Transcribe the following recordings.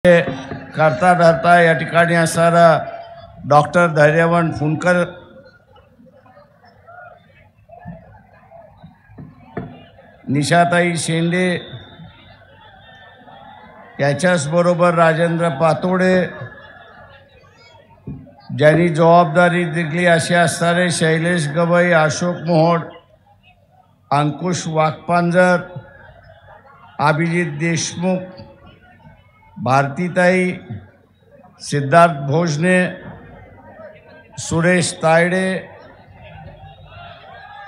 करता धरता या ठिकाणी असणारा डॉक्टर धैर्यवंत फुंडकर, निशाताई शेंडे, याच्याचबरोबर राजेंद्र पातोडे, ज्यांनी जबाबदारी दिली असे असणारे शैलेश गवई, अशोक मोहोड, अंकुश वाघपांजर, अभिजित देशमुख, भारतीताई, सिद्धार्थ भोजने, सुरेश तायडे,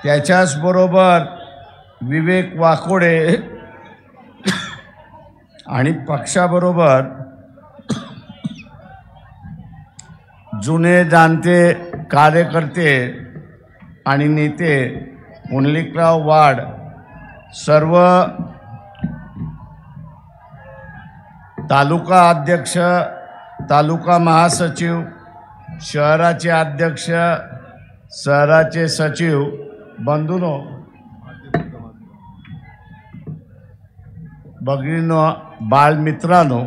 त्याच्याचबरोबर विवेक वाकोडे आणि पक्षाबरोबर जुने जाणते कार्यकर्ते आणि नेते पुंडलिकराव वाड, सर्व तालुका अध्यक्ष, तालुका महासचिव, शहराचे अध्यक्ष, शहराचे सचिव, बंधूंनो, भगिनींनो, बाळमित्रांनो,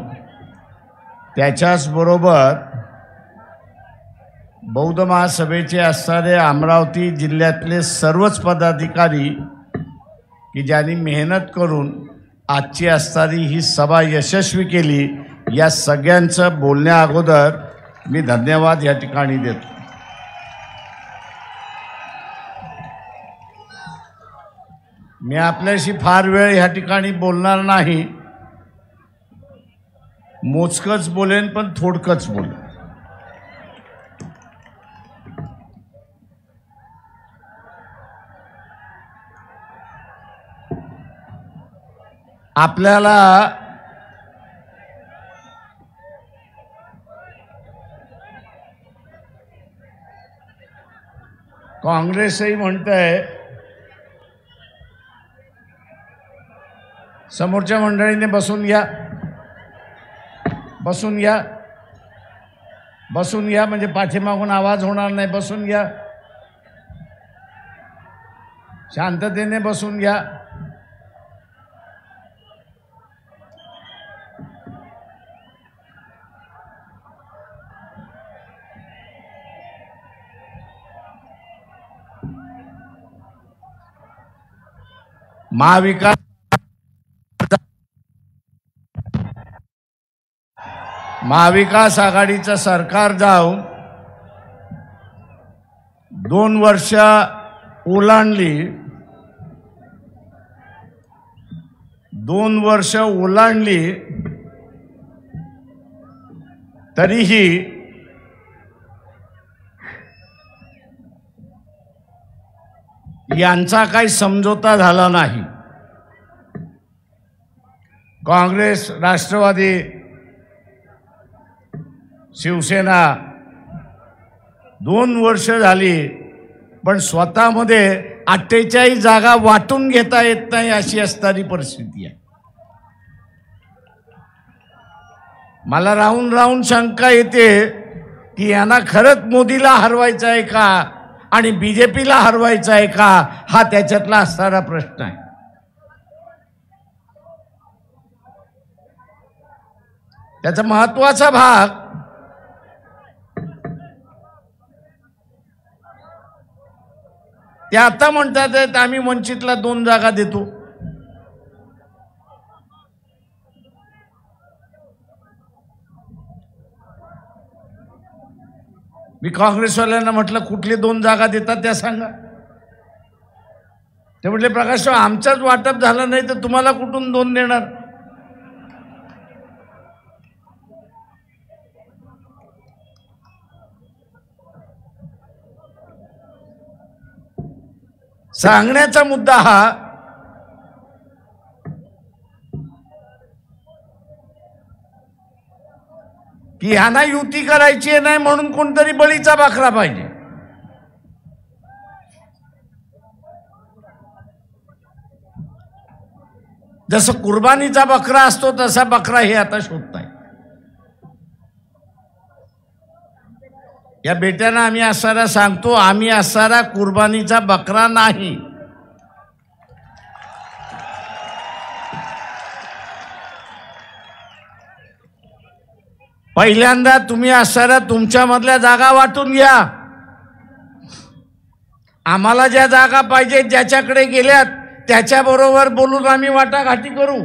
त्याच्याचबरोबर बौद्ध महासभेचे असणारे अमरावती जिल्ह्यातले सर्वच पदाधिकारी की ज्यांनी मेहनत करून आजची असणारी ही सभा यशस्वी केली, या सगळ्यांचं बोलण्या अगोदर मी धन्यवाद या ठिकाणी देतो. मी आपल्याशी फार वेळ ह्या ठिकाणी बोलणार नाही, मोजकच बोलेन पण थोडकच बोलेन. आपल्याला काँग्रेसही म्हणतंय, समोरच्या मंडळीने बसून घ्या, बसून घ्या, बसून घ्या, म्हणजे पाठीमागून आवाज होणार नाही. बसून घ्या, शांततेने बसून घ्या. महाविकास आघाडीचं सरकार जाऊन 2 वर्ष ओलांडली, 2 वर्ष ओलांडली, तरीही यांचा काही समझोता झाला नाही. काँग्रेस, राष्ट्रवादी, शिवसेना 2 वर्ष झाली, पण स्वतःमध्ये 48 जागा वाटून घेता येत नाही अशी असणारी परिस्थिती आहे. मला राहून राहून शंका येते की यांना खरंच मोदीला हरवायचं आहे का आणि बीजेपीला हरवायचं आहे का, हा त्याच्यातला असणारा प्रश्न आहे. त्याचा महत्वाचा भाग ते आता म्हणतात आम्ही वंचितला 2 जागा देतो. मी काँग्रेसवाल्यांना म्हटलं कुठले 2 जागा देतात त्या सांगा. ते म्हटले प्रकाश आमचाच वाटप झालं नाही तर तुम्हाला कुठून 2 देणार. सांगण्याचा मुद्दा हा की ह्यांना युती करायची नाही म्हणून कोणतरी बळीचा बकरा पाहिजे. जसं कुर्बानीचा बकरा असतो तसा बकरा हे आता शोधताय. या बेट्यांना आम्ही असणारा सांगतो, आम्ही असणारा कुर्बानीचा बकरा नाही. पहिल्यांदा तुम्ही असणाऱ्या तुमच्यामधल्या जागा वाटून घ्या. आम्हाला ज्या जागा पाहिजे ज्याच्याकडे गेल्यात त्याच्याबरोबर बोलून आम्ही वाटाघाटी करू.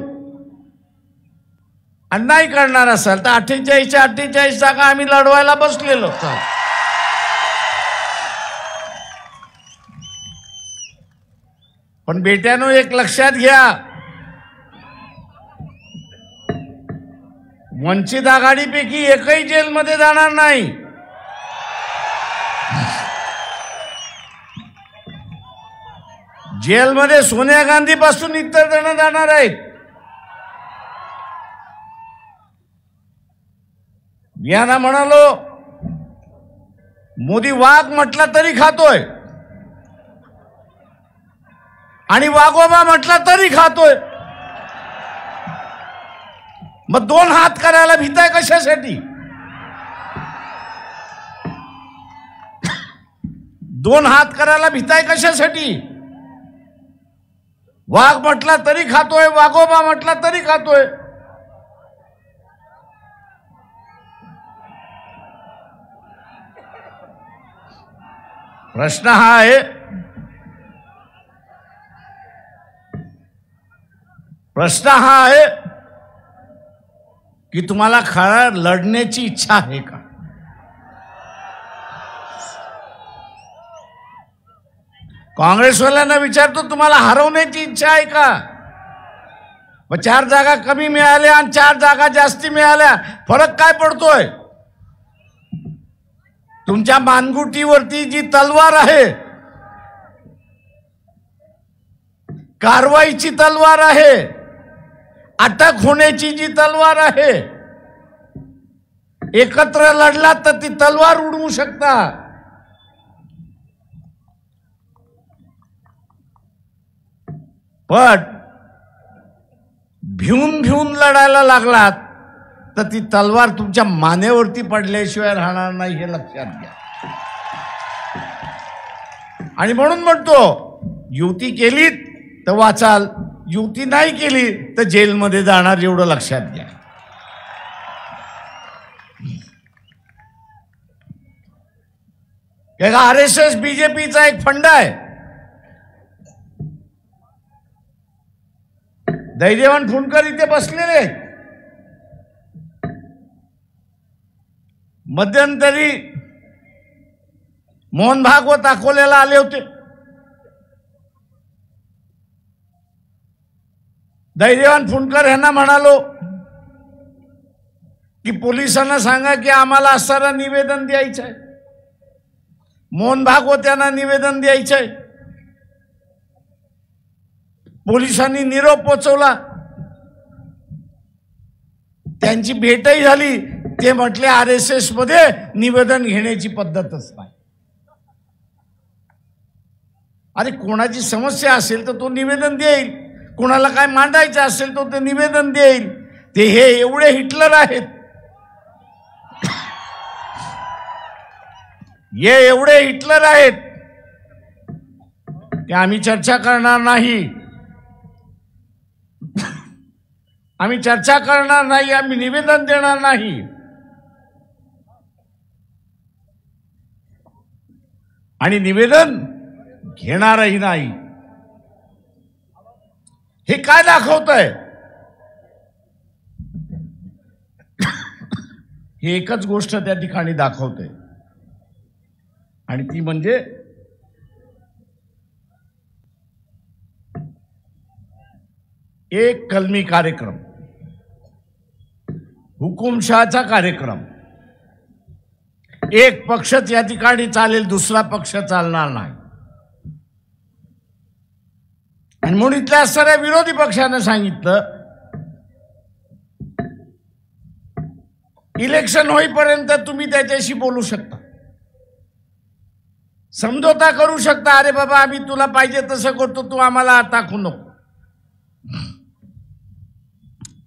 आणि नाही करणार असाल तर 48च्या 48 जागा आम्ही लढवायला बसलेलो. पण बेट्यानो एक लक्षात घ्या, वंचित आघाडीपैकी एकही जेलमध्ये जाणार नाही. जेलमध्ये सोनिया गांधी पासून इतर जण जाणार आहेत. यांना म्हणालो मोदी वाघ म्हटला तरी खातोय आणि वाघोबा म्हटला तरी खातोय. मग दोन हात करायला भीताय कशासाठी? दोन हात करायला भीताय कशासाठी? वाघ म्हटला तरी खातोय, वाघोबा म्हटला तरी खातोय. प्रश्न हा आहे, प्रश्न हा आहे की तुम्हाला खरं लढण्याची इच्छा आहे का? काँग्रेसवाल्यांना विचारतो, तुम्हाला हरवण्याची इच्छा आहे का? मग 4 जागा कमी मिळाल्या आणि 4 जागा जास्ती मिळाल्या, फरक काय पडतोय? तुमच्या मानगुटीवरती जी तलवार आहे, कारवाईची तलवार आहे, अटक होण्याची जी तलवार आहे, एकत्र लढलात तर ती तलवार उडवू शकता. पण भिवून भिवून लढायला लागलात तर ती तलवार तुमच्या मानेवरती पडल्याशिवाय राहणार नाही, हे लक्षात घ्या. आणि म्हणून म्हणतो, युती केलीत तर वाचाल, युती नाही केली तर जेलमध्ये जाणार, एवढं लक्षात घ्या. RSS बीजेपीचा एक फंड आहे. धैर्यवान फुंडकर इथे बसलेले. मध्यंतरी मोहन भागवत अकोल्याला आले होते. धैर्यवान फुंडकर यांना म्हणालो की पोलिसांना सांगा की आम्हाला असणारं निवेदन द्यायचं आहे. मोहन भागवत यांना निवेदन द्यायचं आहे. पोलिसांनी निरोप पोचवला, त्यांची भेटही झाली. ते म्हटले RSS मध्ये निवेदन घेण्याची पद्धतच नाही. अरे कोणाची समस्या असेल तर तो निवेदन देईल, कोणाला काय मांडायचं असेल तर ते निवेदन देईल. ते हे एवढे हिटलर आहेत, हे एवढे हिटलर आहेत की आम्ही चर्चा करणार नाही, आम्ही चर्चा करणार नाही, आम्ही निवेदन देणार नाही. आणि निवेदन घेणारही नाही. हे काय दाखवतंय? हे एकच गोष्ट त्या ठिकाणी दाखवते, आणि ती म्हणजे एक कलमी कार्यक्रम, हुकुमशहाचा कार्यक्रम. एक पक्षच या ठिकाणी चालेल, दुसरा पक्ष चालणार नाही. आणि म्हणून इथल्या असणाऱ्या विरोधी पक्षानं सांगितलं, इलेक्शन होईपर्यंत तुम्ही त्याच्याशी बोलू शकता, समझोता करू शकता. अरे बाबा आम्ही तुला पाहिजे तसं करतो, तू आम्हाला टाकू नको.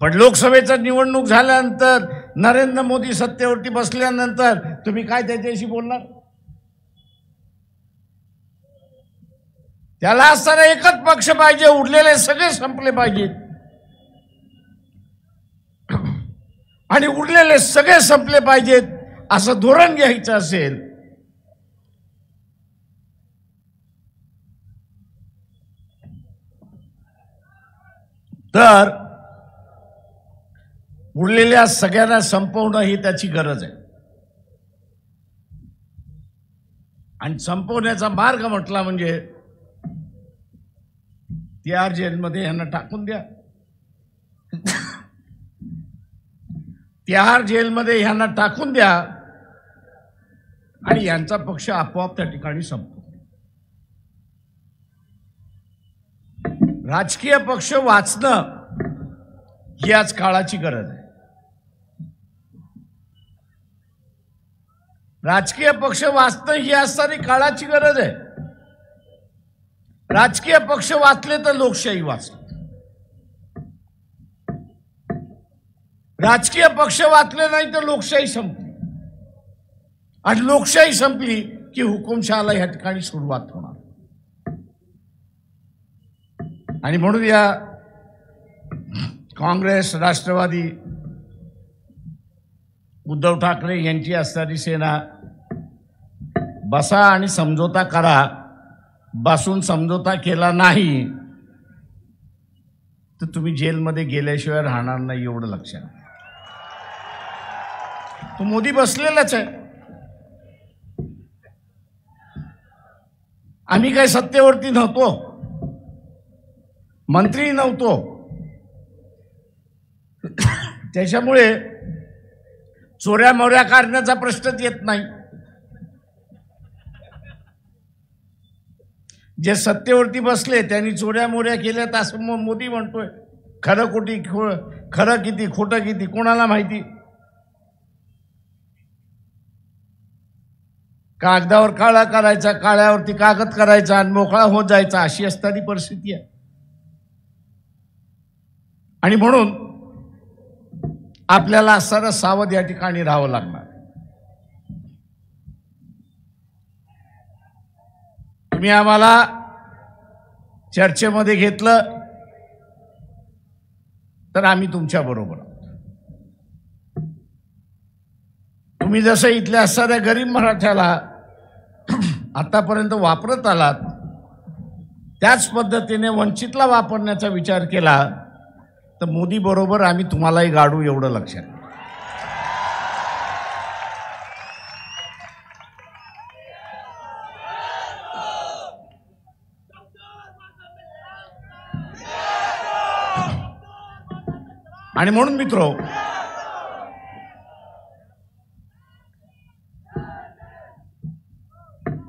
पण लोकसभेची निवडणूक झाल्यानंतर, नरेंद्र मोदी सत्तेवरती बसल्यानंतर तुम्ही काय त्याच्याशी बोलणार? त्याला असणारा एकच पक्ष पाहिजे, उरलेले सगळे संपले पाहिजेत. आणि उरलेले सगळे संपले पाहिजेत असं धोरण घ्यायचं असेल तर उरलेल्या सगळ्यांना संपवणं ही त्याची गरज आहे. आणि संपवण्याचा मार्ग म्हटला म्हणजे तिहार जेलमध्ये यांना टाकून द्या. तिहार जेलमध्ये यांना टाकून द्या आणि यांचा पक्ष आपोआप त्या ठिकाणी संपतो. राजकीय पक्ष वाचणं ही आज काळाची गरज आहे. राजकीय पक्ष वाचणं ही आज सारी काळाची गरज आहे. राजकीय पक्ष वाचले तर लोकशाही वाचली. राजकीय पक्ष वाचले नाही तर लोकशाही संपली. आणि लोकशाही संपली की हुकुमशहाला या ठिकाणी सुरुवात होणार. आणि म्हणून या काँग्रेस, राष्ट्रवादी, उद्धव ठाकरे यांची असणारी सेना बसा आणि समझोता करा. बसून समझोता केला नाही तर तुम्ही जेलमध्ये गेल्याशिवाय राहणार नाही एवढं लक्षात. तो मोदी बसलेलाच आहे. आम्ही काही सत्तेवरती नव्हतो, मंत्री नव्हतो, त्याच्यामुळे चोऱ्या मोऱ्या करण्याचा प्रश्नच येत नाही. जे सत्तेवरती बसले त्यांनी चोऱ्या मोऱ्या केल्या असं मोदी म्हणतोय. खरं किती खोटं किती कोणाला माहिती. कागदावर काळा करायचा, काळ्यावरती कागद करायचा आणि मोकळा होत जायचा, अशी असणारी परिस्थिती आहे. आणि म्हणून आपल्याला असणारं सावध या ठिकाणी राहावं लागणार. तुम्ही आम्हाला चर्चेमध्ये घेतलं तर आम्ही तुमच्या बरोबर आहोत. तुम्ही जसं इथल्या असणाऱ्या गरीब मराठ्याला आतापर्यंत वापरत आलात त्याच पद्धतीने वंचितला वापरण्याचा विचार केला तर मोदी बरोबर आम्ही तुम्हालाही गाडू एवढं लक्षात. आणि म्हणून मित्रो,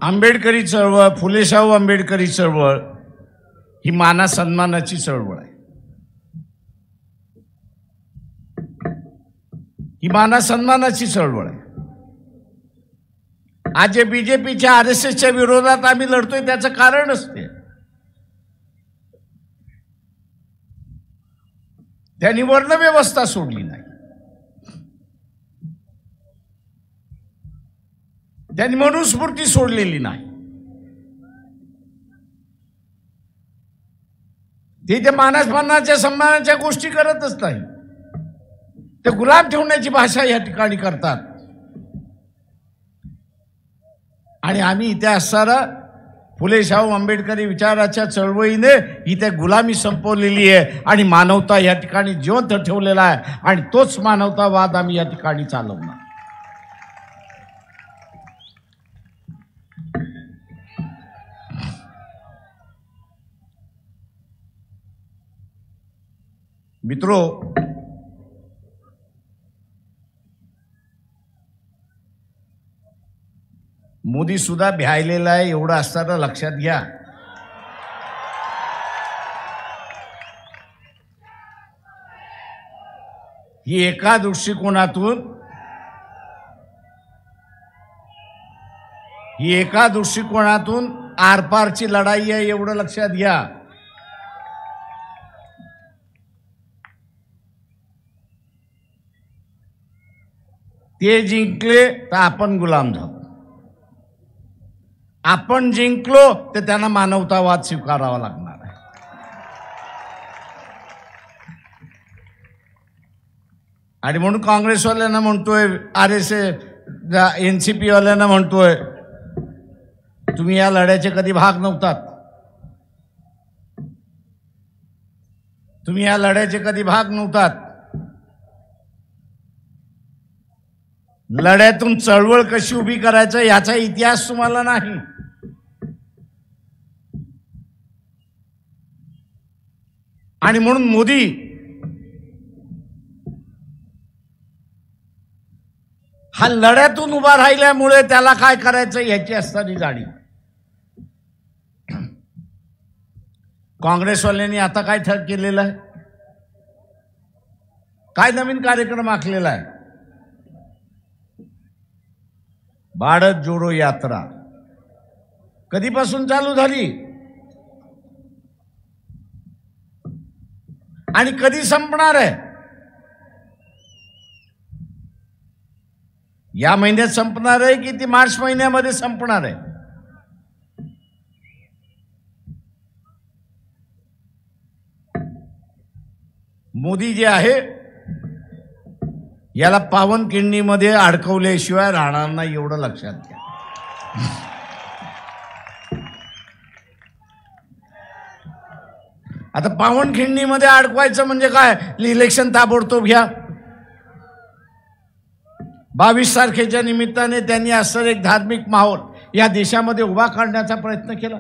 आंबेडकरी चळवळ, फुलेशाहू आंबेडकरी चळवळ ही माना सन्मानाची चळवळ आहे. ही माना सन्मानाची चळवळ आहे. आज जे बीजेपीच्या, आरएसएसच्या विरोधात आम्ही लढतोय त्याचं कारण असते. त्यांनी वर्णव्यवस्था सोडली नाही, त्यांनी मनुस्मृती सोडलेली नाही. ते त्या मानाच्या सन्मानाच्या गोष्टी करतच नाही. ते गुलाम ठेवण्याची भाषा या ठिकाणी करतात. आणि आम्ही इथे असणारा फुलेशाहू आंबेडकरी विचाराच्या चळवळीने इथे गुलामी संपवलेली आहे आणि मानवता या ठिकाणी जिवंत ठेवलेला आहे. आणि तोच मानवतावाद आम्ही या ठिकाणी चालवणार. मित्रो, मोदी सुद्धा भ्यायलेला आहे एवढं असताना लक्षात घ्या. ही एका दृष्टिकोनातून आरपारची लढाई आहे एवढं लक्षात घ्या. ते जिंकले तर आपण गुलाम झालो, आपण जिंकलो तर त्यांना मानवतावाद स्वीकारावा लागणार आहे. आणि म्हणून काँग्रेसवाल्यांना म्हणतोय, RSS NCP वाल्यांना म्हणतोय, तुम्ही या लढ्याचे कधी भाग नव्हतात, तुम्ही या लढ्याचे कधी भाग नव्हतात. लढ्यातून चळवळ कशी उभी करायचं याचा इतिहास तुम्हाला नाही. आणि म्हणून मोदी हा लढ्यातून उभा राहिल्यामुळे त्याला काय करायचं याची असणारी जाणीव. काँग्रेसवाल्यांनी आता काय केलेलं आहे, काय नवीन कार्यक्रम आखलेला आहे. भारत जोडो यात्रा कधीपासून चालू झाली आणि कधी संपणार आहे? या महिन्यात संपणार आहे की ती मार्च महिन्यामध्ये संपणार आहे? मोदी जे आहे याला पावनखिंडीमध्ये अडकवल्याशिवाय राहणार नाही, एवढं लक्षात घ्या. आता पावनखिंडीमध्ये अडकवायचं म्हणजे काय? इलेक्शन ताबडतोब घ्या. 22 तारखेच्या निमित्ताने त्यांनी असं एक धार्मिक माहोल या देशामध्ये उभा करण्याचा प्रयत्न केला.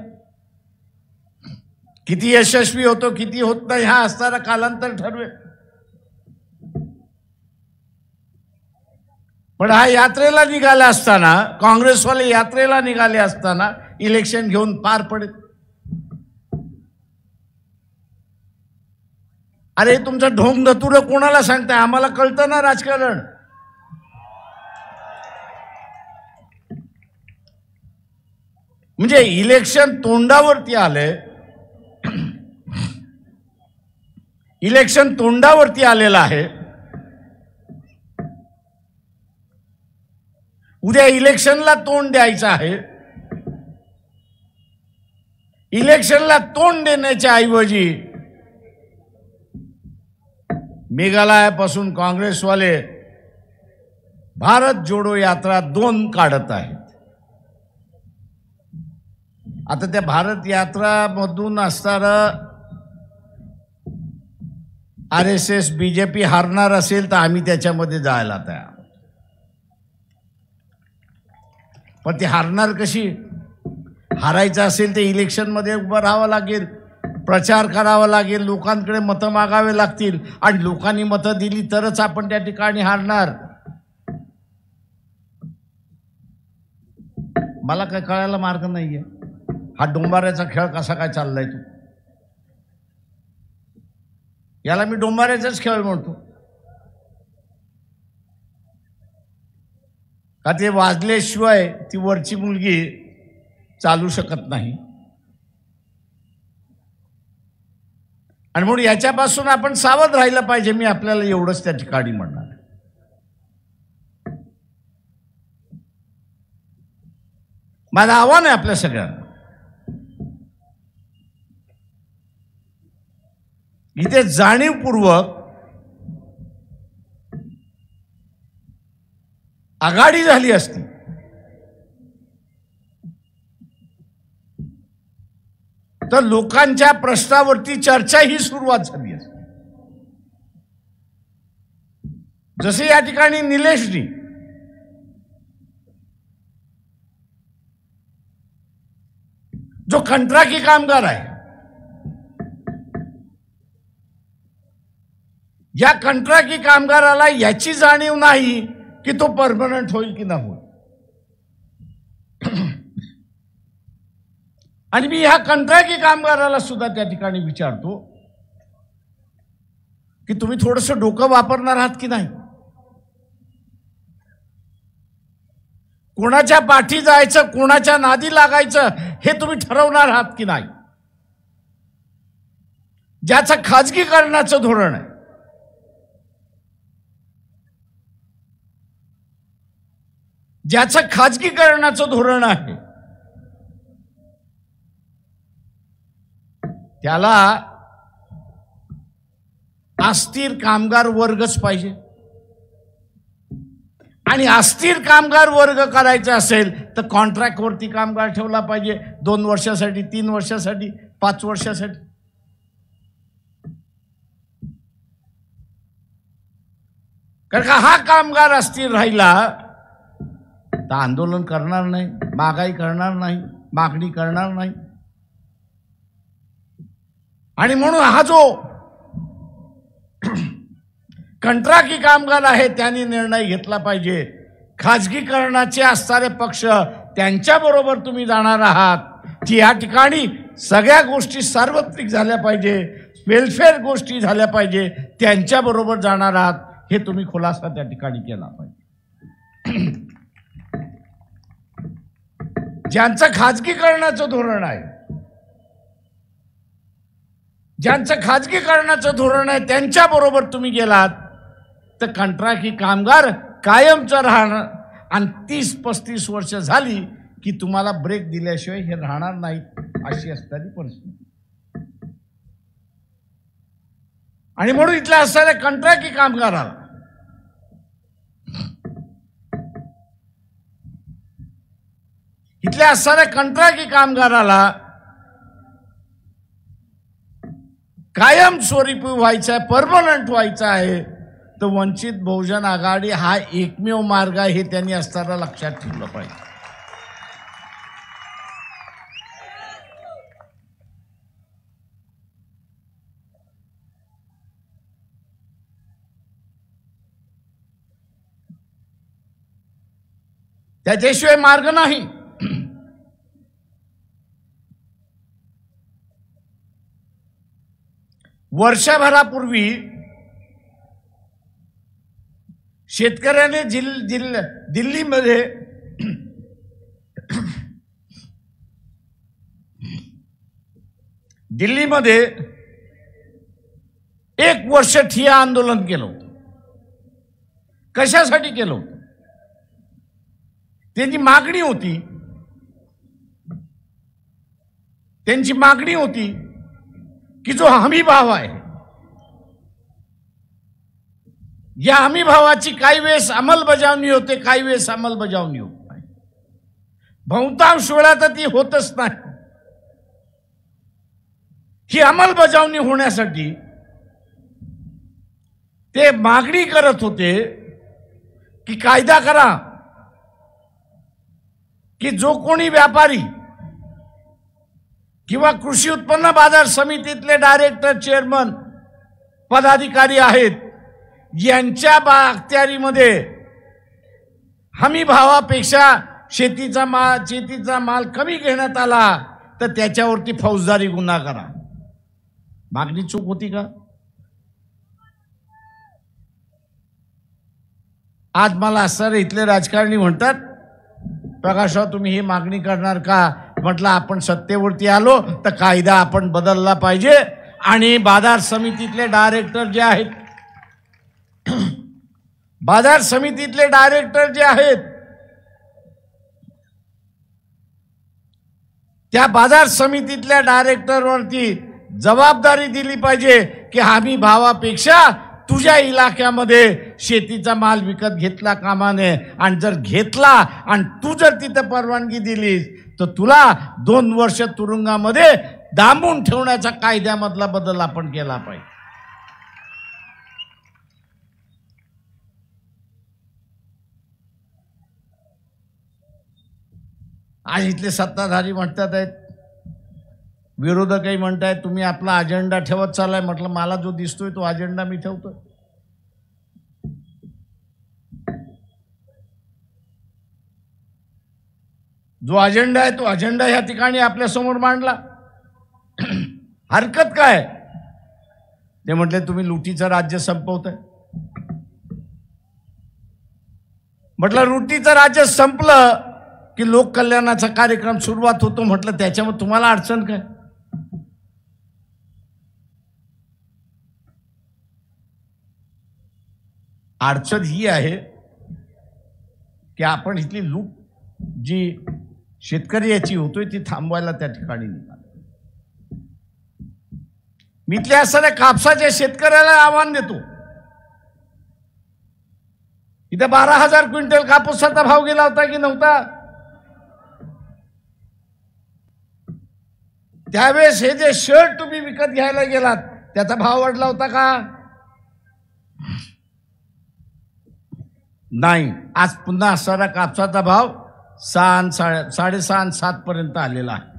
किती यशस्वी होतो किती होत नाही हा असणारा कालांतर ठरवेल. पण हा यात्रेला निघाला असताना, काँग्रेसवाले यात्रेला निघाले असताना इलेक्शन घेऊन पार पडेल. अरे तुमचं ढोंग धतुरं कोणाला सांगताय? आम्हाला कळतं ना राजकारण. म्हणजे इलेक्शन तोंडावरती आले, इलेक्शन तोंडावरती आलेलं आहे. उद्या इलेक्शनला तोंड द्यायचं आहे. इलेक्शनला तोंड देण्याच्या ऐवजी मेघालयापासून काँग्रेसवाले भारत जोडो यात्रा 2 काढत आहेत. आता त्या भारत यात्रामधून असणारं RSS BJP हारणार असेल तर आम्ही त्याच्यामध्ये जायला तयार. पण ती हारणार कशी? हारायचं असेल तर इलेक्शनमध्ये उभं राहावं लागेल, प्रचार करावा लागेल, लोकांकडे मतं मागावे लागतील आणि लोकांनी मतं दिली तरच आपण त्या ठिकाणी हारणार. मला काय कळायला मार्ग नाहीये. हा डोंबाऱ्याचा खेळ कसा काय चाललाय तू? याला मी डोंबाऱ्याचाच खेळ म्हणतो. का ते वाजल्याशिवाय ती वरची मुलगी चालू शकत नाही. आणि म्हणून याच्यापासून आपण सावध राहिलं पाहिजे. मी आपल्याला एवढंच त्या ठिकाणी म्हणणार. माझं आव्हान आहे आपल्या सगळ्यांना, इथे जाणीवपूर्वक आघाडी झाली असती तर लोकांच्या प्रश्नावरती चर्चा ही सुरुवात झाली असती. जसे या ठिकाणी निलेशजी जो कंत्राटी कामगार आहे, या कंत्राटी कामगाराला याची जाणीव नाही की तो परमनंट होईल की नाही होईल. आणि मी ह्या कंत्राटी कामगाराला सुद्धा त्या ठिकाणी विचारतो की तुम्ही थोडंसं डोकं वापरणार आहात की नाही? कोणाच्या पाठी जायचं, कोणाच्या नादी लागायचं हे तुम्ही ठरवणार आहात की नाही? ज्याचं खाजगीकरणाचं धोरण आहे, ज्याचं खाजगीकरणाचं धोरण आहे, त्याला अस्थिर कामगार वर्गच पाहिजे. आणि अस्थिर कामगार वर्ग करायचा असेल तर कॉन्ट्रॅक्टवरती कामगार ठेवला पाहिजे, 2 वर्षासाठी, 3 वर्षासाठी, 5 वर्षासाठी. कारण का हा कामगार अस्थिर राहिला तर आंदोलन करणार नाही, महागाई करणार नाही, मागणी करणार नाही. आणि म्हणून हा जो कंत्राटी कामगार आहे त्यांनी निर्णय घेतला पाहिजे. खाजगीकरणाचे असणारे पक्ष त्यांच्याबरोबर तुम्ही जाणार आहात की या ठिकाणी सगळ्या गोष्टी सार्वत्रिक झाल्या पाहिजे, वेलफेअर गोष्टी झाल्या पाहिजे, त्यांच्याबरोबर जाणार आहात हे तुम्ही खुलासा त्या ठिकाणी केला पाहिजे. ज्यांचं खाजगीकरणाचं धोरण आहे, ज्यांचं खाजगीकरणाचं धोरण आहे त्यांच्याबरोबर तुम्ही गेलात तर कंत्राटी कामगार कायमचं राहणार. आणि 30-35 वर्ष झाली की तुम्हाला ब्रेक दिल्याशिवाय हे राहणार नाहीत, अशी असणारी परिस्थिती. आणि म्हणून इथल्या असणाऱ्या कंत्राटी कामगाराला इथल्या असणाऱ्या कंत्राटी कामगाराला कायमस्वरूपी व्हायचं आहे, परमनंट व्हायचं आहे, तर वंचित बहुजन आघाडी हा एकमेव मार्ग आहे हे त्यांनी असताना लक्षात ठेवलं पाहिजे. त्याच्याशिवाय मार्ग नाही. वर्षभरापूर्वी शेतकऱ्याने दिल्लीमध्ये दिल्लीमध्ये 1 वर्ष ठिय्या आंदोलन केलं होतं. कशासाठी केलं होतं? त्यांची मागणी होती, त्यांची मागणी होती की जो हमी भाव आहे या हमी भावाची काही वेळेस अंमलबजावणी होते, काही वेळेस अंमलबजावणी होत नाही. बहुतांश वेळा तर ती होतच नाही. ही अंमलबजावणी होण्यासाठी ते मागणी करत होते की कायदा करा की जो कोणी व्यापारी किंवा कृषी उत्पन्न बाजार समितीतले डायरेक्टर, चेअरमन, पदाधिकारी आहेत यांच्या अखत्यारीमध्ये हमी भावापेक्षा शेतीचा माल कमी घेण्यात आला तर त्याच्यावरती फौजदारी गुन्हा करा. मागणी चूक होती का? आज मला असं इथले राजकारणी म्हणतात, प्रकाशराव तुम्ही ही मागणी करणार का? म्हटलं आपण सत्तेवरती आलो तर कायदा आपण बदलला पाहिजे आणि बाजार समितीतले डायरेक्टर जे आहेत, बाजार समितीतले डायरेक्टर जे आहेत त्या बाजार समितीतल्या डायरेक्टरवरती जबाबदारी दिली पाहिजे की हमी भावापेक्षा तुझ्या इलाक्यामध्ये शेतीचा माल विकत घेतला कामा नये. आणि जर घेतला आणि तू जर तिथं परवानगी दिलीस तर तुला 2 वर्ष तुरुंगामध्ये डांबून ठेवण्याचा कायद्यामधला बदल आपण केला पाहिजे. आज इथले सत्ताधारी म्हणतात आहेत, विरोधकही म्हणतायत तुम्ही आपला अजेंडा ठेवत चाललाय. म्हटलं मला जो दिसतोय तो अजेंडा मी ठेवतोय. जो अजेंडा आहे तो अजेंडा या ठिकाणी आपल्या समोर मांडला. हरकत काय? ते म्हटले तुम्ही लुटीचं राज्य संपवताय. म्हटलं लुटीचं राज्य संपलं की लोक कल्याणाचा कार्यक्रम सुरुवात होतो. म्हटलं त्याच्यामध्ये तुम्हाला अडचण काय? अडचण ही आहे की आपण इथली लूट जी शेतकरी याची होतोय ती थांबवायला त्या ठिकाणी निघालो. मी इथल्या असणाऱ्या कापसाच्या शेतकऱ्याला आव्हान देतो, इथे 12,000 क्विंटल कापूसाचा भाव गेला होता की नव्हता? त्यावेळेस हे जे शर्ट तुम्ही विकत घ्यायला गेलात त्याचा भाव वाढला होता का? नाही. आज पुन्हा असणारा कापसाचा भाव 6.5 7 पर्यंत आलेला आहे.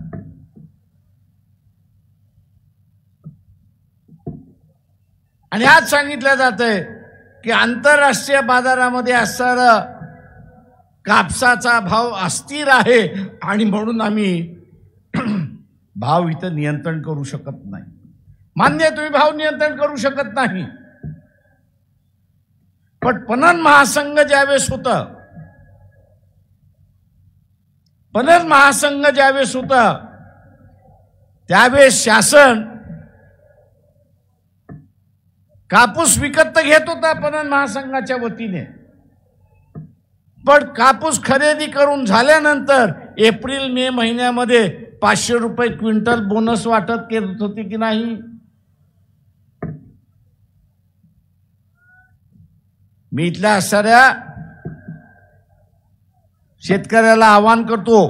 आणि आज सांगितलं जातंय की आंतरराष्ट्रीय बाजारामध्ये असणारा कापसाचा भाव अस्थिर आहे आणि म्हणून आम्ही भाव इथं नियंत्रण करू शकत नाही. मान्य आहे, तुम्ही भाव नियंत्रण करू शकत नाही. पण पणन महासंघ ज्यावेळेस होता, पणन महासंघ ज्यावेळेस होता त्यावेळेस शासन कापूस विकत तर घेत होता पणन महासंघाच्या वतीने, पण कापूस खरेदी करून झाल्यानंतर एप्रिल मे महिन्यामध्ये 500 रुपये क्विंटल बोनस वाटप करत होते की नाही? मी इथल्या असणाऱ्या शेतकऱ्याला आवाहन करतो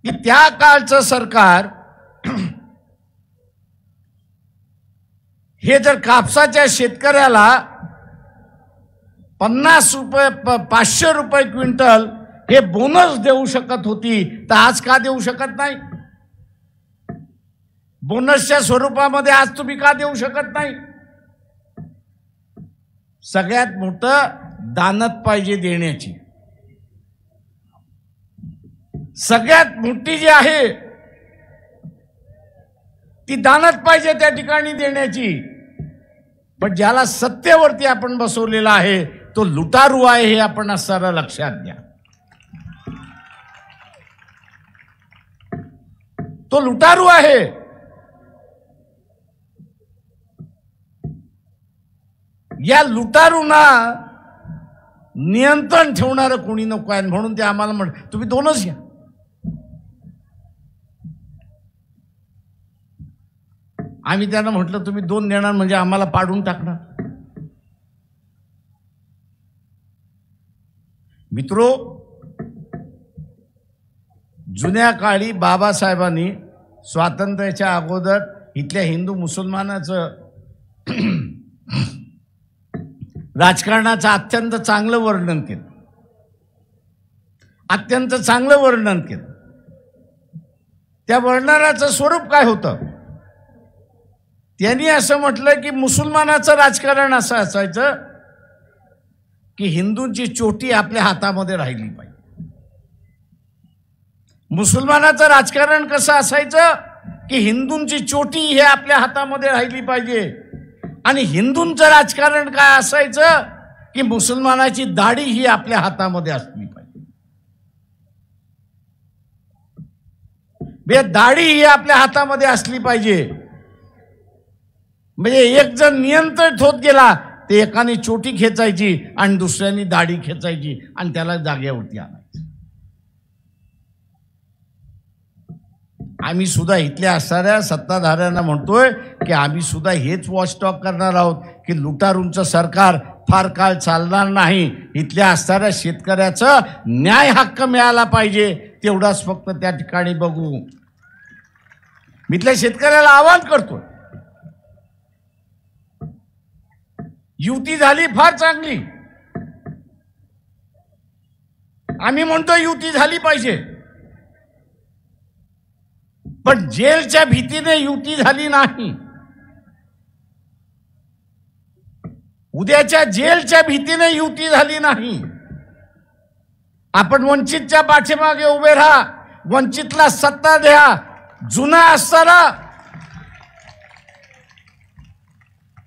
की त्या काळचं सरकार हे जर कापसाच्या शेतकऱ्याला 50 रुपये 500 रुपये क्विंटल हे बोनस देऊ शकत होती तर आज का देऊ शकत नाही? बोनसच्या स्वरूपामध्ये आज तुम्ही का देऊ शकत नाही? सगळ्यात मोठं दानत पाहिजे देण्याची, सगळ्यात मोठी जी आहे ती दानत पाहिजे त्या ठिकाणी देण्याची. पण ज्याला सत्तेवरती आपण बसवलेला आहे तो लुटारू आहे हे आपण असणारा लक्षात घ्या. तो लुटारू आहे. या लुटारूंना नियंत्रण ठेवणारं कोणी नको आहे म्हणून ते आम्हाला तुम्ही 2च घ्या. आम्ही त्यांना म्हटलं तुम्ही 2 देणार म्हणजे आम्हाला पाडून टाकणार. मित्रो, जुन्या काळी बाबासाहेबांनी स्वातंत्र्याच्या अगोदर इथल्या हिंदू मुसलमानाचं राजकारणाचं अत्यंत चांगलं वर्णन केलं, अत्यंत चांगलं वर्णन केलं. त्या वर्णनाचं स्वरूप काय होतं? त्यांनी असं म्हटलं की मुसलमानाचं राजकारण असं असायचं की हिंदूंची चोटी आपल्या हातामध्ये राहिली पाहिजे. मुसलमानाचं राजकारण कसं असायचं की हिंदूंची चोटी हे आपल्या हातामध्ये राहिली पाहिजे. आणि हिंदूंचं राजकारण काय असायचं की मुसलमानाची दाढी ही आपल्या हातामध्ये असली पाहिजे. दाढी ही आपल्या हातामध्ये असली पाहिजे. म्हणजे एक जण नियंत्रित होत गेला ते एकाने चोटी खेचायची आणि दुसऱ्याने दाढी खेचायची आणि त्याला जागेवरती आणायचं. आम्ही सुद्धा इथल्या असणाऱ्या सत्ताधाऱ्यांना म्हणतोय की आम्ही सुद्धा हेच वॉचटॉक करणार आहोत की लुटारूंचं सरकार फार काळ चालणार नाही. इथल्या असणाऱ्या शेतकऱ्याचं न्याय हक्क मिळाला पाहिजे तेवढाच फक्त त्या ठिकाणी बघू. मी इथल्या शेतकऱ्याला आवाहन करतोय, युती झाली फार चांगली, आम्ही म्हणतो युती झाली पाहिजे, पण जेलच्या भीतीने युती झाली नाही. उद्याच्या जेलच्या भीतीने युती झाली नाही. आपण वंचितच्या पाठीमागे उभे राहा, वंचितला सत्ता द्या. जुना असताना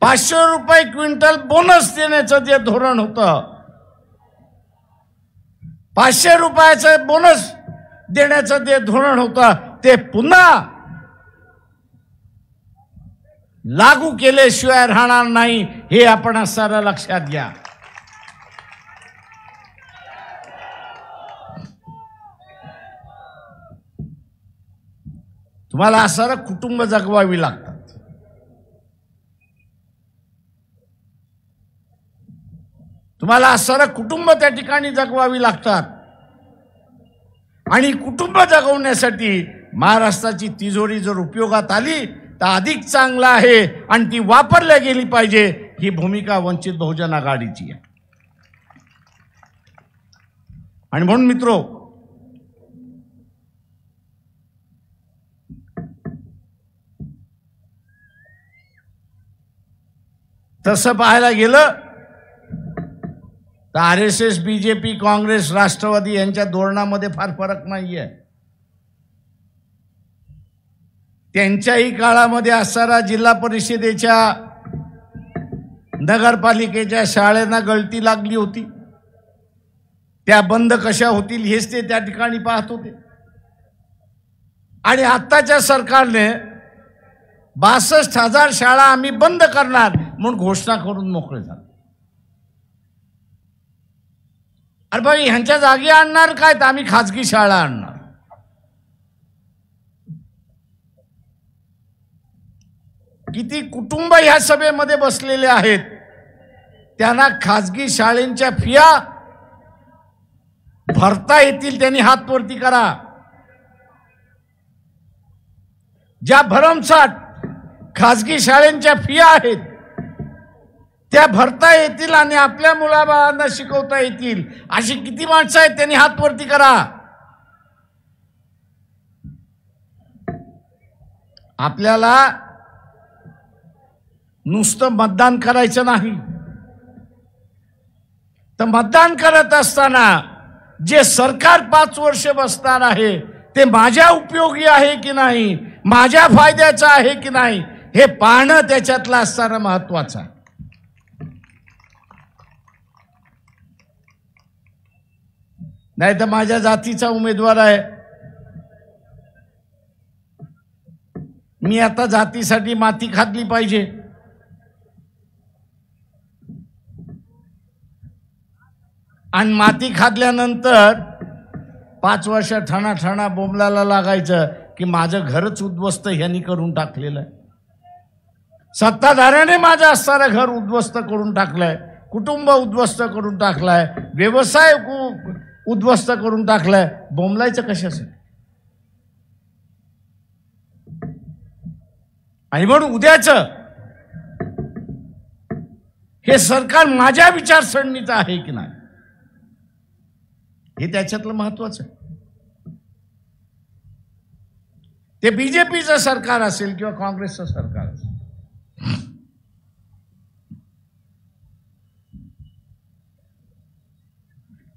500 रुपये क्विंटल बोनस देण्याचं जे धोरण होतं, 500 रुपयाचं बोनस देण्याचं जे धोरण होतं ते पुन्हा लागू केल्याशिवाय राहणार नाही हे आपण असणारा लक्षात घ्या. तुम्हाला असणारा कुटुंब जगवावी लागतात. तुम्हाला सारं कुटुंब त्या ठिकाणी जगवावी लागतात आणि कुटुंब जगवण्यासाठी महाराष्ट्राची तिजोरी जर उपयोगात आली तर अधिक चांगला आहे आणि ती वापरल्या गेली पाहिजे ही भूमिका वंचित बहुजन आघाडीची आहे. आणि म्हणून मित्रो, तसं पाहायला गेलं तर RSS, BJP, काँग्रेस, राष्ट्रवादी यांच्या धोरणामध्ये फार फरक नाहीये. त्यांच्याही काळामध्ये असणारा जिल्हा परिषदेच्या नगरपालिकेच्या शाळांना गळती लागली होती. त्या बंद कशा होतील हेच ते त्या ठिकाणी पाहत होते. आणि आत्ताच्या सरकारने 62,000 शाळा आम्ही बंद करणार म्हणून घोषणा करून मोकळे झाले. अरे भाई, ह्यांच्या जागी आणणार काय? तर आम्ही खाजगी शाळा आणणार. किती कुटुंब ह्या सभेमध्ये बसलेले आहेत, त्यांना खाजगी शाळेंच्या फिया भरता येतील त्यांनी हात वरती करा. ज्या भरमसाठ खाजगी शाळेंच्या फिया आहेत त्या भरता येतील आणि आपल्या मुलाबाळांना शिकवता येतील अशी किती माणसं आहेत त्यांनी हात वरती करा. आपल्याला नुसतं मतदान करायचं नाही, तर मतदान करत असताना जे सरकार 5 वर्ष बसणार आहे ते माझ्या उपयोगी आहे की नाही, माझ्या फायद्याचं आहे की नाही हे पाहणं त्याच्यातलं असणारं महत्वाचं आहे. नाही तर माझ्या जातीचा उमेदवार आहे, मी आता जातीसाठी माती खाल्ली पाहिजे, आणि माती खाल्ल्यानंतर 5 वर्ष ठणाठणा बोंबलाला लागायचं की माझं घरच उद्ध्वस्त ह्यांनी करून टाकलेलं आहे, सत्ताधाऱ्याने माझं असणारं घर उद्ध्वस्त करून टाकलंय, कुटुंब उद्ध्वस्त करून टाकलाय, व्यवसाय उद्ध्वस्त करून टाकलाय. बोंबलायचं कशासाठी? आणि म्हणून उद्याचं हे सरकार माझ्या विचारसरणीचं आहे की नाही हे त्याच्यातलं महत्वाचं आहे. ते BJPचं सरकार असेल किंवा काँग्रेसचं सरकार असेल,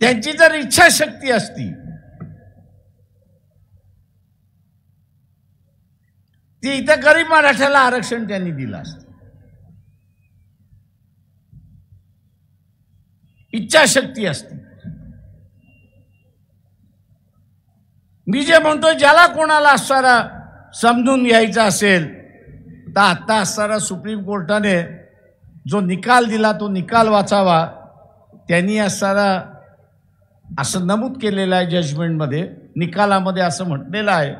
त्यांची जर इच्छाशक्ती असती ती इथं गरीब मराठ्याला आरक्षण त्यांनी दिलं असतं. इच्छाशक्ती असती. मी जे म्हणतो, ज्याला कोणाला असणारा समजून घ्यायचा असेल तर आता असणारा सुप्रीम कोर्टाने जो निकाल दिला तो निकाल वाचावा. त्यांनी असणारा असं नमूद केलेलं आहे जजमेंटमध्ये, निकालामध्ये असं म्हटलेलं आहे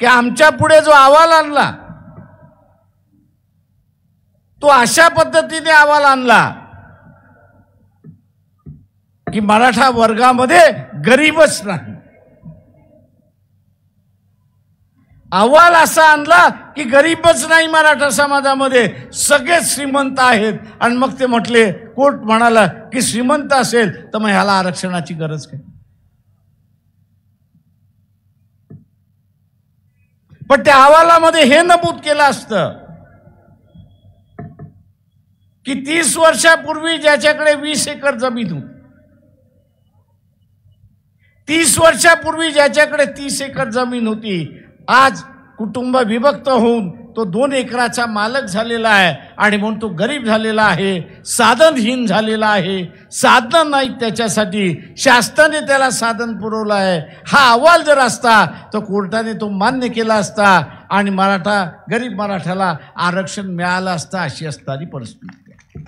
की आमच्या पुढे जो अहवाल आणला तो अशा पद्धतीने अहवाल आणला की मराठा वर्गामध्ये गरीबच नाही. अहवाल असा आणला की गरीबच नाही मराठा समाजामध्ये, सगळेच श्रीमंत आहेत. आणि मग ते म्हटले, कोर्ट म्हणाला की श्रीमंत असेल तर मग ह्याला आरक्षणाची गरज काय? पण त्या अहवालामध्ये हे नमूद केलं असतं की 30 वर्षापूर्वी ज्याच्याकडे 20 एकर जमीन होती, 30 वर्षापूर्वी ज्याच्याकडे 30 एकर जमीन होती, आज कुटुंब विभक्त होऊन तो 2 एकराचा मालक झालेला आहे आणि म्हणून तो गरीब झालेला आहे, साधनहीन झालेला आहे. साधन नाही त्याच्यासाठी, शासनाने त्याला साधन पुरवलं आहे. हा अहवाल जर असता तर कोर्टाने तो मान्य केला असता आणि गरीब मराठ्याला आरक्षण मिळालं असतं. अशी असणारी परिस्थिती आहे.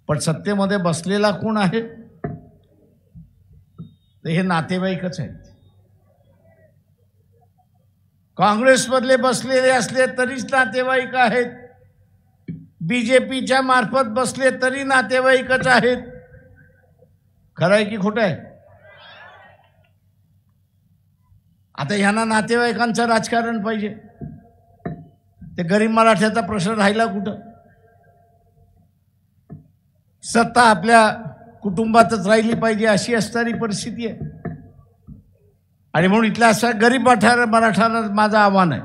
पण सत्तेमध्ये बसलेला कोण आहे? तर हे नातेवाईकच आहेत. काँग्रेसमधले बसलेले असले तरीच नातेवाईक आहेत, बीजेपीच्या मार्फत बसले तरी नातेवाईकच आहेत. खरं आहे की खोटं आहे? आता ह्यांना नातेवाईकांचं राजकारण पाहिजे. ते गरीब मराठ्याचा प्रश्न राहिला कुठं? सत्ता आपल्या कुटुंबातच राहिली पाहिजे अशी असणारी परिस्थिती आहे. आणि म्हणून इथल्या अशा गरीब मराठ्यांना माझं आव्हान आहे,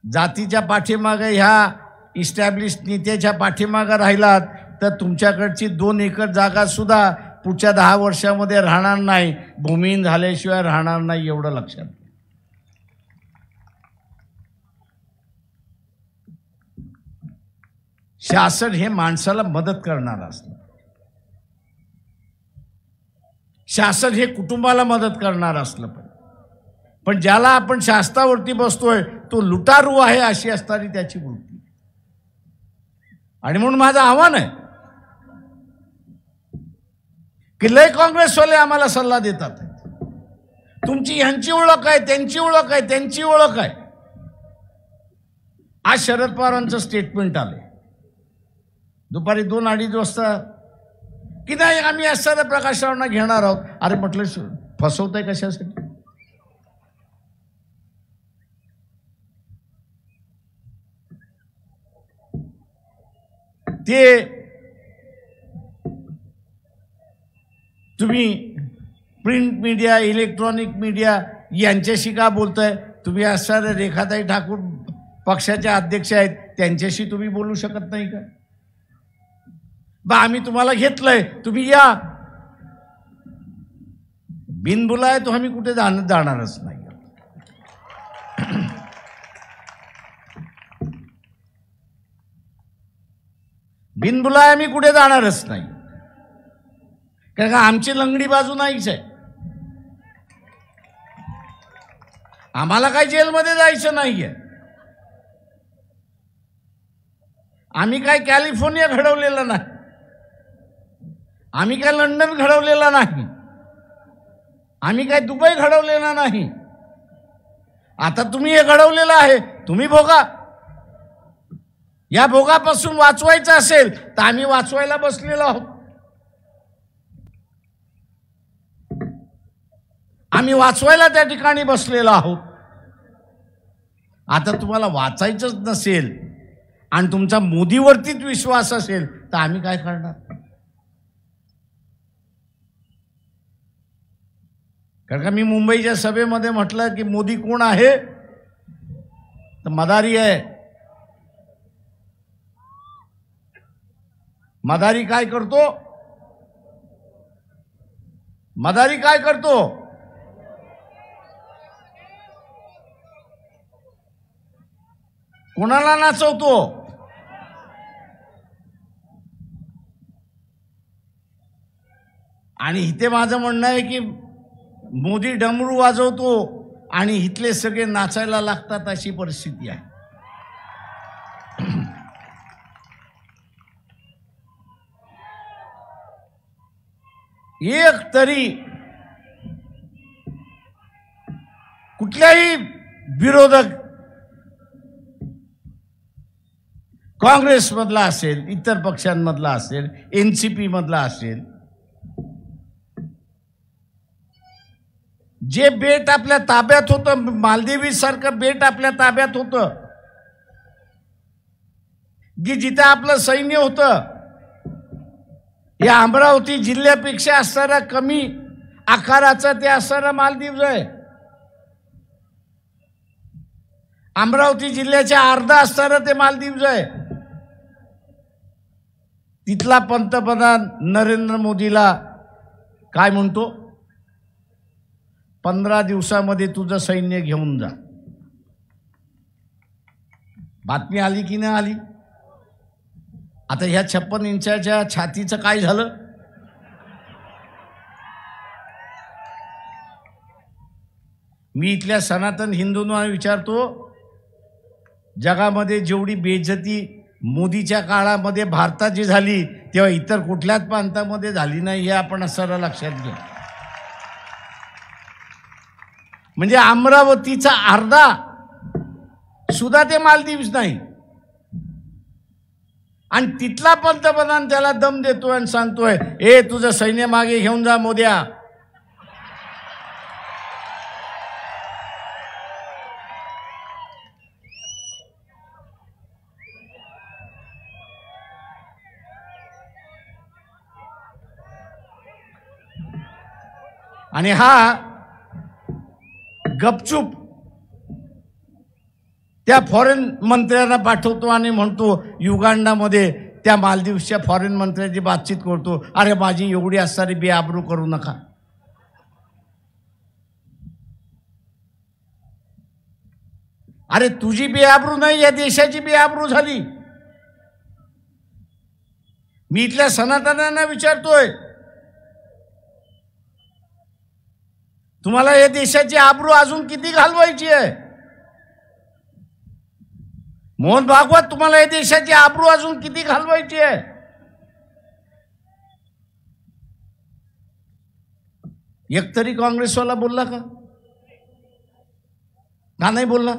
जातीच्या पाठीमागे ह्या इस्टॅब्लिश नेत्याच्या पाठीमागे राहिलात तर तुमच्याकडची 2 एकर जागा सुद्धा पुढच्या 10 वर्षामध्ये राहणार नाही, भूमिहीन झाल्याशिवाय राहणार नाही, एवढं लक्षात. शासन हे माणसाला मदत करणार असतं. शासन हे कुटुंबाला मदत करणार असलं पण ज्याला आपण शास्त्रावरती बसतोय तो लुटारू आहे अशी असणारी त्याची वृत्ती. आणि म्हणून माझं आव्हान आहे की लय काँग्रेसवाले आम्हाला सल्ला देतात, तुमची ह्यांची ओळख आहे, त्यांची ओळख आहे, त्यांची ओळख आहे. आज शरद पवारांचं स्टेटमेंट आले दुपारी 2-2:30 वाजता की नाही आम्ही असणाऱ्या प्रकाश रावांना घेणार आहोत. अरे म्हटलं फसवताय कशासाठी? ते तुम्ही प्रिंट मीडिया, इलेक्ट्रॉनिक मीडिया यांच्याशी का बोलताय? तुम्ही असणारे रेखाताई ठाकूर पक्षाच्या अध्यक्ष आहेत, त्यांच्याशी तुम्ही बोलू शकत नाही का? बा आम्ही तुम्हाला घेतलंय, तुम्ही या. बिनबुलाय तो आम्ही कुठे जाणारच नाही. बिनबुलाय आम्ही कुठे जाणारच नाही, कारण का आमची लंगडी बाजू नाहीच आहे. आम्हाला काही जेलमध्ये जायचं नाहीये. आम्ही काय कॅलिफोर्निया घडवलेलं नाही, आम्ही काय लंडन घडवलेलं नाही, आम्ही काय दुबई घडवलेला नाही. आता तुम्ही हे घडवलेलं आहे, तुम्ही भोगा. या भोगापासून वाचवायचं असेल तर आम्ही वाचवायला बसलेलो आहोत. आम्ही वाचवायला त्या ठिकाणी बसलेलो आहोत. आता तुम्हाला वाचायचंच नसेल आणि तुमचा मोदीवरतीच विश्वास असेल तर आम्ही काय करणार? कारण का मी मुंबईच्या सभेमध्ये म्हटलं की मोदी कोण आहे तर मदारी आहे. मदारी काय करतो? मदारी काय करतो? कोणाला नाचवतो? आणि इथे माझं म्हणणं आहे की मोदी डमरू वाजवतो आणि इथले सगळे नाचायला लागतात अशी परिस्थिती आहे. एक तरी कुठल्याही विरोधक काँग्रेसमधला असेल, इतर पक्षांमधला असेल, एनसीपी मधला असेल, जे बेट आपल्या ताब्यात होतं, मालदीव सारखं बेट आपल्या ताब्यात होतं, की जिथे आपलं सैन्य होतं, या अमरावती जिल्ह्यापेक्षा असणारा कमी आकाराचा ते असणारा मालदीव आहे. अमरावती जिल्ह्याच्या अर्धा असणारा ते मालदीव आहे. तिथला पंतप्रधान नरेंद्र मोदीला काय म्हणतो? 15 दिवसामध्ये तुझं सैन्य घेऊन जा. बातमी आली की नाही आली? आता ह्या 56 इंचाच्या छातीचं काय झालं? मी इथल्या सनातन हिंदूंना विचारतो, जगामध्ये जेवढी बेइज्जती मोदीच्या काळामध्ये भारताची झाली तेव्हा इतर कुठल्याच प्रांतामध्ये झाली नाही, हे आपण असं लक्षात घ्या. म्हणजे अमरावतीचा अर्धा सुद्धा ते मालदीव्स नाही. आणि तिथला पंतप्रधान त्याला दम देतोय आणि सांगतोय, ए तुझं सैन्य मागे घेऊन जा मोद्या. आणि हा गपचूप त्या फॉरेन मंत्र्यांना पाठवतो आणि म्हणतो युगांडामध्ये त्या मालदीवच्या फॉरेन मंत्र्याची बातचीत करतो, अरे माझी एवढी असणारी बेआबरू करू नका. अरे तुझी बेआबरू नाही, या देशाची बेआबरू झाली. मी इथल्या सनातन्यांना विचारतोय, तुम्हाला या देशाची आबरू अजून किती घालवायची आहे? मोहन भागवत, तुम्हाला या देशाची आबरू अजून किती घालवायची आहे? एक तरी काँग्रेसवाला बोलला का? नाही बोलला.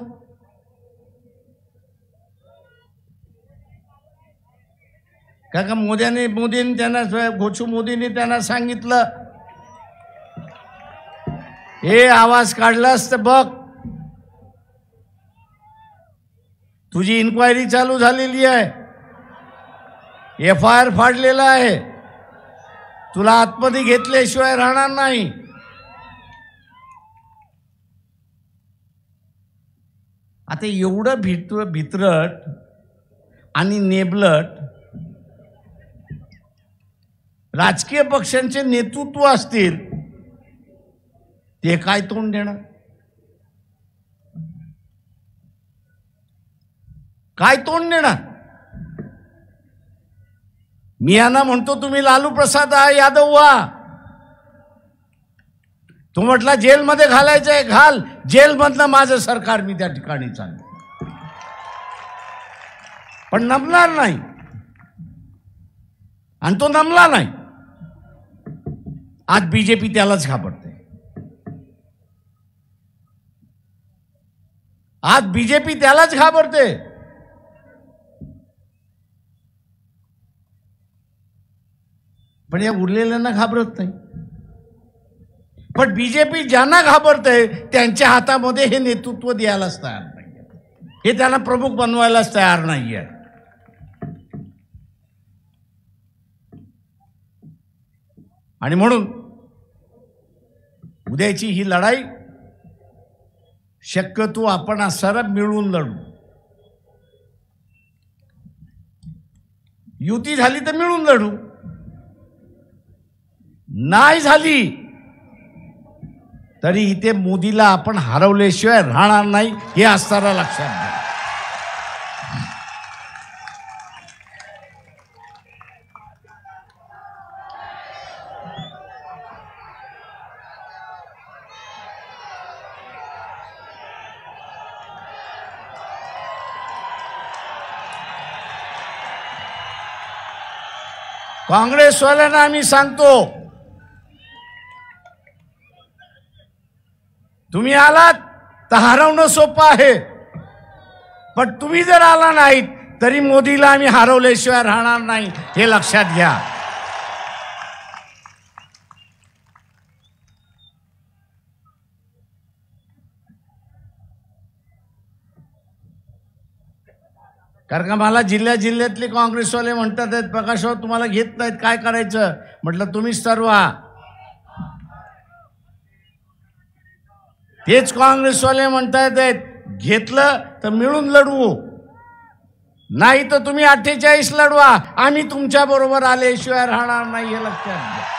का मोदींनी त्यांना घोषू मोदींनी त्यांना सांगितलं, हे आवाज काढलास तर बघ, तुझी इन्क्वायरी चालू झालेली आहे, FIR फाडलेला आहे, तुला आतमध्ये घेतल्याशिवाय राहणार नाही. आता एवढं भित्रट आणि नेबलट राजकीय पक्षांचे नेतृत्व असतील, ते काय तोंड देणार? काय तोंड देणार? मी यांना म्हणतो, तुम्ही लालू प्रसाद यादव व्हा. तू म्हटला जेलमध्ये घालायचंय, घाल. जेलमधनं माझं सरकार मी त्या ठिकाणी चालतो, पण नमणार नाही. आणि तो नमला नाही. आज बीजेपी त्यालाच घाबरते. आज बीजेपी त्यालाच घाबरते. पण या उरलेल्यांना घाबरत नाही. पण बीजेपी ज्यांना घाबरते त्यांच्या हातामध्ये हे नेतृत्व द्यायलाच तयार नाही, हे त्यांना प्रमुख बनवायलाच तयार नाहीये. आणि म्हणून उद्याची ही लढाई शक्यतो आपण सर्व मिळून लढू. युती झाली तर मिळून लढू, नाही झाली तरी इथे मोदीला आपण हरवल्याशिवाय राहणार नाही, हे असताना लक्षात घ्या. काँग्रेसवाल्यांना आम्ही सांगतो, तुम्ही आलात तर हरवणं सोपं आहे, पण तुम्ही जर आला नाहीत तरी मोदीला आम्ही हरवल्याशिवाय राहणार नाही, हे लक्षात घ्या. कारण का मला जिल्ह्यातले काँग्रेसवाले म्हणतात आहेत, प्रकाशराव तुम्हाला घेत नाहीत, काय करायचं? म्हटलं तुम्हीच ठरवा. तेच काँग्रेसवाले म्हणतात आहेत, घेतलं तर मिळून लढवू, नाही तर तुम्ही 48 लढवा, आम्ही तुमच्या बरोबर आल्याशिवाय राहणार नाही, हे लक्षात घ्या.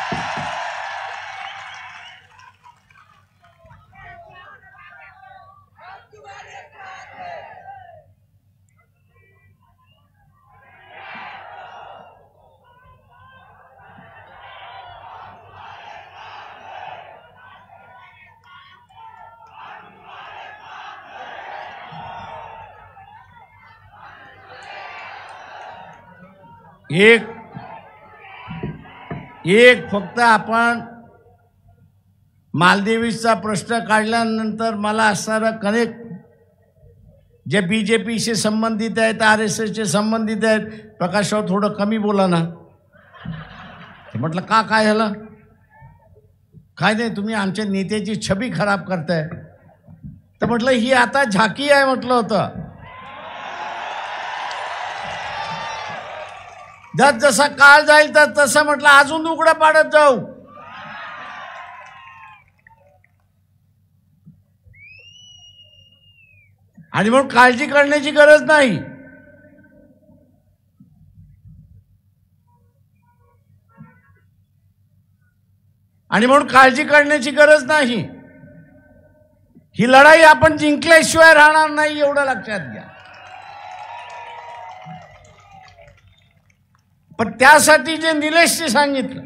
एक फक्त आपण मालदीवचा प्रश्न काढल्यानंतर मला असणारा कनेक्ट जे बीजेपीशी संबंधित आहेत, RSSशी संबंधित आहेत, प्रकाशराव थोडं कमी बोला ना. म्हटलं काय झालं? काय नाही, तुम्ही आमच्या नेत्याची छबी खराब करताय. तर म्हटलं ही आता झाकी आहे म्हटलं होतं. जसा काळ जाईल तर तसं म्हटलं अजून उघडं पाडत जाऊ. आणि म्हणून काळजी करण्याची गरज नाही. आणि म्हणून काळजी करण्याची गरज नाही. ही लढाई आपण जिंकल्याशिवाय राहणार नाही, एवढं लक्षात घ्या. पण त्यासाठी जे निलेशजी सांगितलं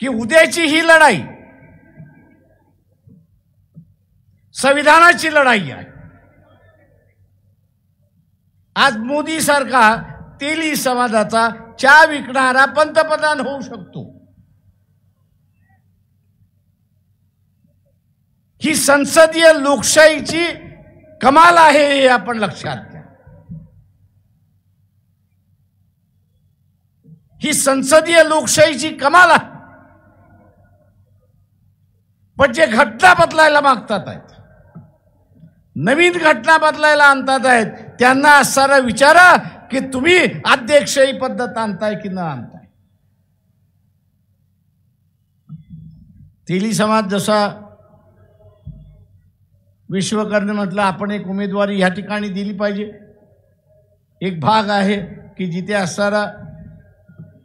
की उद्याची ही लढाई संविधानाची लढाई आहे. आज मोदी सारखा तेली समाजाचा चहा विकणारा पंतप्रधान होऊ शकतो. ही संसदीय लोकशाहीची कमाल आहे, हे आपण लक्षात घ्या. ही संसदीय लोकशाहीची कमाल आहे. पण जे घटना बदलायला मागतात आहेत, नवीन घटना बदलायला आणतात आहेत, त्यांना असणारा विचारा की तुम्ही अध्यक्षही पद्धत आणताय की न आणताय. तेली समाज जसा विश्वकर्णे म्हटलं आपण एक उमेदवारी ह्या ठिकाणी दिली पाहिजे. एक भाग आहे की जिथे असणारा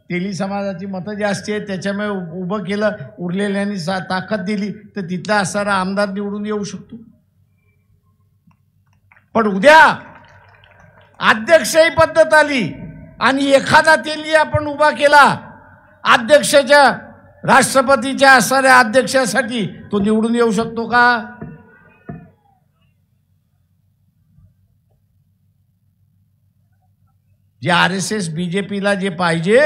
तेली समाजाची मतं जास्ती आहेत, त्याच्यामुळे उभं केलं, उरलेल्यांनी ताकद दिली तर तिथला असणारा आमदार निवडून येऊ शकतो. पण उद्या अध्यक्षही पद्धत आली आणि एखादा तेली आपण उभा केला अध्यक्षाच्या, राष्ट्रपतीच्या असणाऱ्या अध्यक्षासाठी, तो निवडून येऊ शकतो का? जे RSS BJPला जे पाहिजे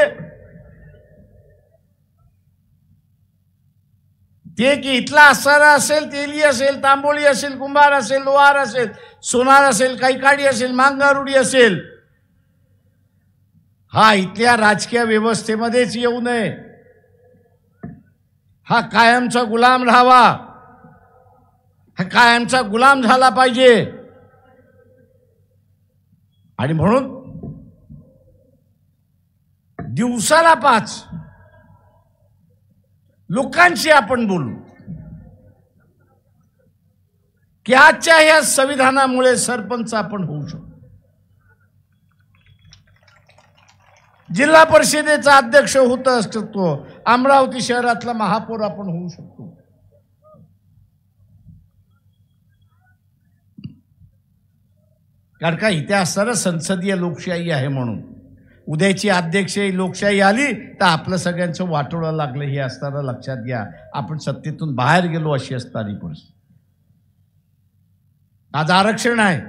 ते की इथला असणारा असेल, तेली असेल, तांबोळी असेल, कुंभार असेल, लोहार असेल, सोनार असेल, कैकाडी असेल, मांगारुडी असेल, हा इथल्या राजकीय व्यवस्थेमध्येच येऊ नये. हा कायमचा गुलाम राहावा, हा कायमचा गुलाम झाला पाहिजे. आणि म्हणून दिवसाला 5 लोकांशी आपण बोलू की आजच्या या संविधानामुळे सरपंच आपण होऊ शकतो, जिल्हा परिषदेचा अध्यक्ष होत असतो, अमरावती शहरातला महापौर आपण होऊ शकतो. कारण का इथे असणारं संसदीय लोकशाही आहे. म्हणून उद्याची अध्यक्षही लोकशाही आली तर आपलं सगळ्यांचं वाटोळं लागलं हे असताना लक्षात घ्या. आपण सत्तेतून बाहेर गेलो अशी असणारी परिस्थिती. आज आरक्षण आहे,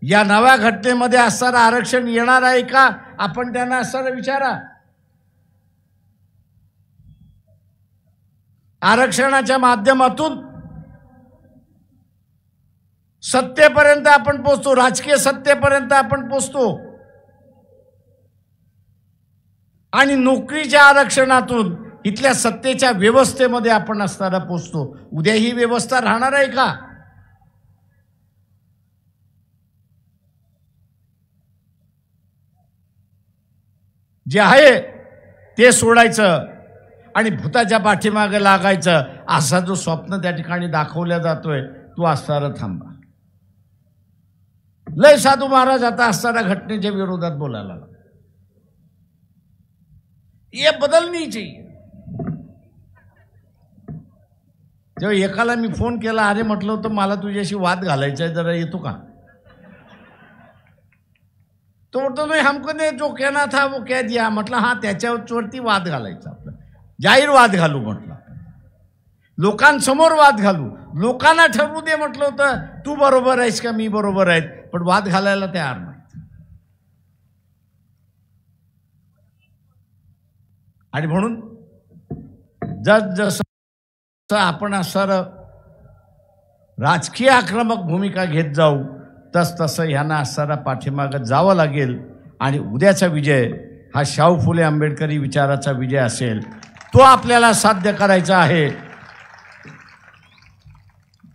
या नव्या घटनेमध्ये असणारं आरक्षण येणार आहे का? आपण त्यांना असणारा विचारा. आरक्षणाच्या माध्यमातून सत्तेपर्यंत आपण पोहोचतो, राजकीय सत्तेपर्यंत आपण पोहोचतो, आणि नोकरीच्या आरक्षणातून इथल्या सत्तेच्या व्यवस्थेमध्ये आपण असताना पोहोचतो. उद्या ही व्यवस्था राहणार आहे का? जे आहे ते सोडायचं आणि भूताच्या पाठीमागे लागायचं, असा जो स्वप्न त्या ठिकाणी दाखवला जातोय तो असणारा थांबा. लय साधू महाराज आता असणाऱ्या घटनेच्या विरोधात बोलायला लागला. ये बदलनी चाहिए. जेव्हा एकाला मी फोन केला, अरे म्हटलं होतं मला तुझ्याशी वाद घालायचा आहे, जरा येतो का? तो म्हणतो नाही, हमको ने जो कहना था वो कह दिया. म्हटलं हा, त्याच्यावरती वाद घालायचा, आपला जाहीर वाद घालू म्हटलं, लोकांसमोर वाद घालू, लोकांना ठरवू दे म्हटलं होतं तू बरोबर आहेस का मी बरोबर आहे, पण वाद घालायला तयार नाही. आणि म्हणून जसं आपण असणारं राजकीय आक्रमक भूमिका घेत जाऊ, तसं ह्यांना असणारा पाठीमागं जावं लागेल आणि उद्याचा विजय हा शाहू फुले आंबेडकरी विचाराचा विजय असेल. तो आपल्याला साध्य करायचा आहे.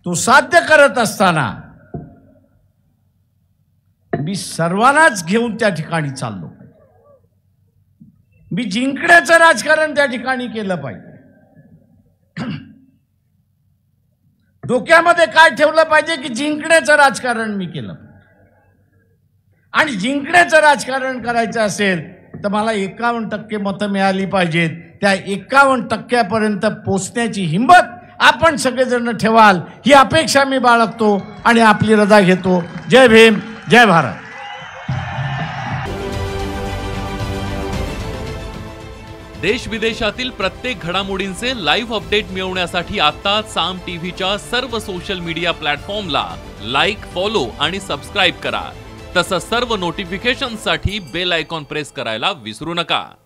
तो साध्य करत असताना मी सर्वांनाच घेऊन त्या ठिकाणी चाललो. मी जिंकण्याचं राजकारण त्या ठिकाणी केलं पाहिजे. डोक्यामध्ये काय ठेवलं पाहिजे की जिंकण्याचं राजकारण मी केलं आणि जिंकण्याचं राजकारण करायचं असेल तर मला 51% मतं मिळाली पाहिजेत. त्या 51% पर्यंत पोचण्याची हिंमत आपण सगळेजण ठेवाल ही अपेक्षा मी बाळगतो आणि आपली रजा घेतो. जय भीम, जय भारत. देश विदेशातील प्रत्येक घडामोडींचे लाईव्ह अपडेट मिळवण्यासाठी आता साम टीव्हीच्या सर्व सोशल मीडिया प्लॅटफॉर्मला लाईक, फॉलो आणि सबस्क्राईब करा. तसंच सर्व नोटिफिकेशनसाठी बेल आयकॉन प्रेस करायला विसरू नका.